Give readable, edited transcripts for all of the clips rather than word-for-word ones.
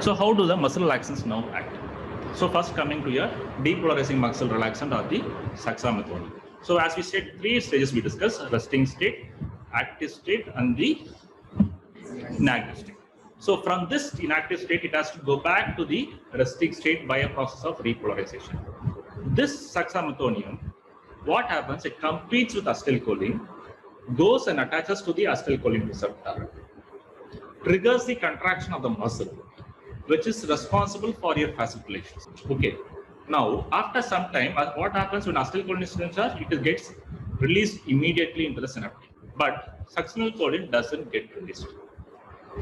So how do the muscle relaxants now act? So first coming to your depolarizing muscle relaxant or the saxamethonium. So as we said, 3 stages we discussed: resting state, active state, and the inactive state. So from this inactive state, it has to go back to the resting state by a process of repolarization. This saxamethonium, what happens? It competes with acetylcholine, goes and attaches to the acetylcholine receptor, triggers the contraction of the muscle, which is responsible for your fasciculations. Okay. Now, after some time, what happens when acetylcholine is discharged? It gets released immediately into the synaptic. But succinylcholine doesn't get released.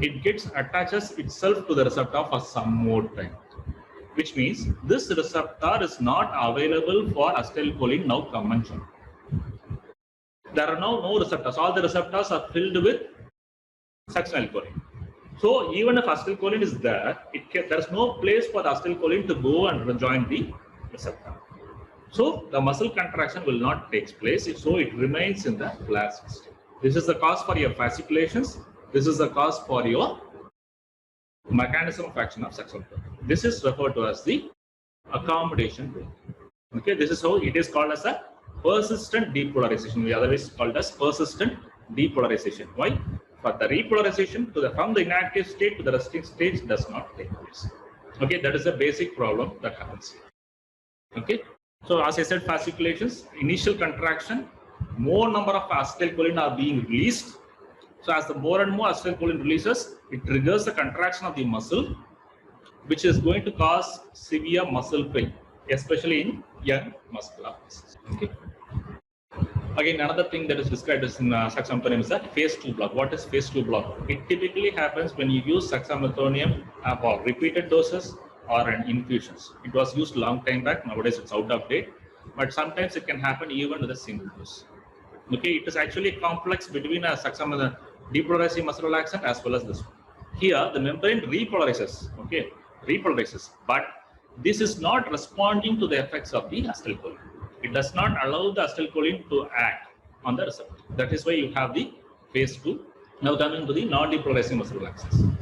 It attaches itself to the receptor for some more time, which means this receptor is not available for acetylcholine now convention. There are now no receptors. All the receptors are filled with succinylcholine. So even if acetylcholine is there, there is no place for the acetylcholine to go and rejoin the receptor. So the muscle contraction will not take place. So it remains in the flaccid state. This is the cause for your fasciculations. This is the cause for your mechanism of action of saxamethonium. This is referred to as the accommodation role. Okay, this is how it is called as a persistent depolarization. We otherwise called as persistent depolarization. Why? For the repolarization from the inactive state to the resting state does not take place. Okay, that is a basic problem that happens here. Okay, so as I said, fasciculations, initial contraction, more number of acetylcholine are being released. So as the more and more acetylcholine releases, it triggers the contraction of the muscle, which is going to cause severe muscle pain, especially in young muscular patients. Okay. Again, another thing that is described as in saxamethonium is a phase 2 block. What is phase 2 block? It typically happens when you use saxamethonium for repeated doses or an infusions. It was used long time back. Nowadays, it's out of date. But sometimes it can happen even with a single dose. Okay, it is actually a complex between a saxamethonium depolarizing muscle relaxant as well as this one. Here, the membrane repolarizes. Okay, repolarizes, but this is not responding to the effects of the acetylcholine. It does not allow the acetylcholine to act on the receptor. That is why you have the phase 2. Now coming to the non-depolarizing muscle relaxants.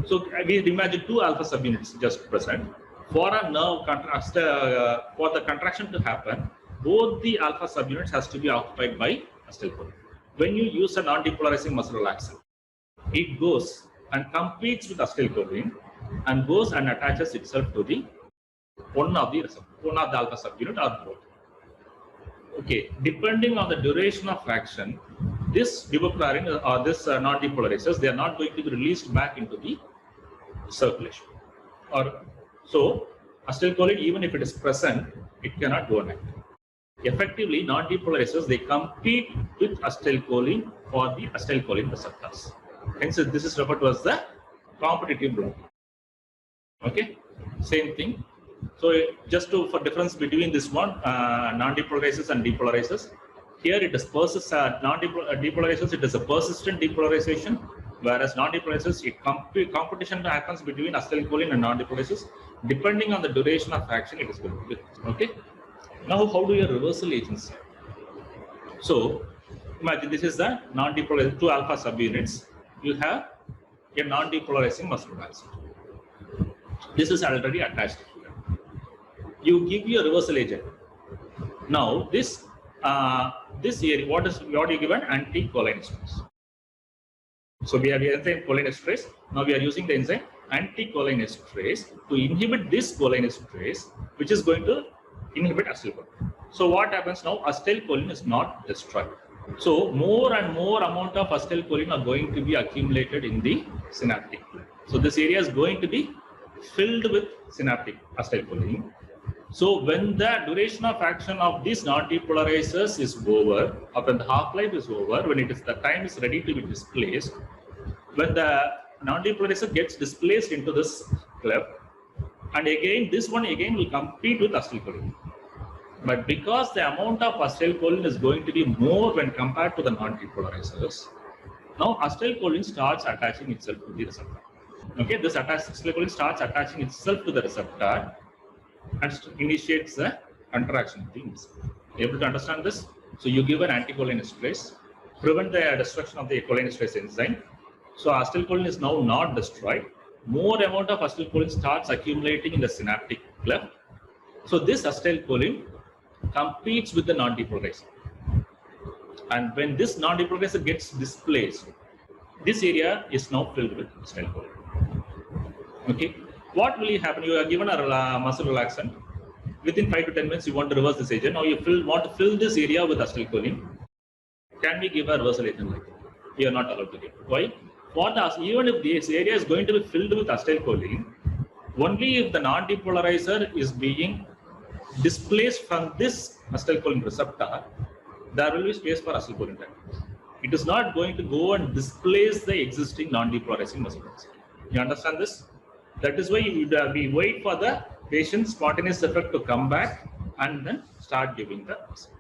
So we imagine 2 alpha subunits just present. For a nerve for the contraction to happen, both the alpha subunits has to be occupied by acetylcholine. When you use a non-depolarizing muscle relaxant, it goes and competes with acetylcholine and goes and attaches itself to the one of the alpha subunit or both. Okay, depending on the duration of action, this bupropion or this non-depolarizers, they are not going to be released back into the circulation. So acetylcholine, even if it is present, it cannot go on. Effectively, non-depolarizers, they compete with acetylcholine for the acetylcholine receptors. Hence, this is referred to as the competitive block. Okay, same thing. So just for difference between this one, non-depolarizers and depolarizers, here it is depolarizers, it is a persistent depolarization, whereas non-depolarizers, competition happens between acetylcholine and non-depolarizers. Depending on the duration of action, it is going to be. Okay. Now, how do your reversal agents? So imagine this is the non-depolarizing 2 alpha subunits. You have a non-depolarizing muscle relaxant. This is already attached here. You give your reversal agent. Now this area, what you given? Anticholinesterase. So we have the enzyme cholinesterase. Now we are using the enzyme anticholinesterase to inhibit this cholinesterase, which is going to inhibit acetylcholine. So what happens now? Acetylcholine is not destroyed. So more and more amount of acetylcholine are going to be accumulated in the synaptic. So this area is going to be filled with synaptic acetylcholine. So when the duration of action of these non-depolarizers is over, or when the half-life is over, when the time is ready to be displaced, when the non-depolarizer gets displaced into this cleft, and again this one will compete with acetylcholine. But because the amount of acetylcholine is going to be more when compared to the non-depolarizers, now acetylcholine starts attaching itself to the receptor. Okay, this acetylcholine starts attaching itself to the receptor and initiates the contraction of the muscle. Able to understand this? So you give an anticholinesterase, prevent the destruction of the cholinesterase enzyme. So acetylcholine is now not destroyed. more amount of acetylcholine starts accumulating in the synaptic cleft. So this acetylcholine competes with the non-depolarizer. And when this non-depolarizer gets displaced, this area is now filled with acetylcholine. Okay, what will happen? You are given a muscle relaxant. Within 5 to 10 minutes, you want to reverse this agent. Now you want to fill this area with acetylcholine. Can we give a reversal agent like that? We are not allowed to give. Why? Even if this area is going to be filled with acetylcholine, only if the non-depolarizer is being displaced from this acetylcholine receptor, there will be space for acetylcholine. It is not going to go and displace the existing non-depolarizing muscle relaxant. You understand this? That is why we wait for the patient's spontaneous effect to come back and then start giving the muscle.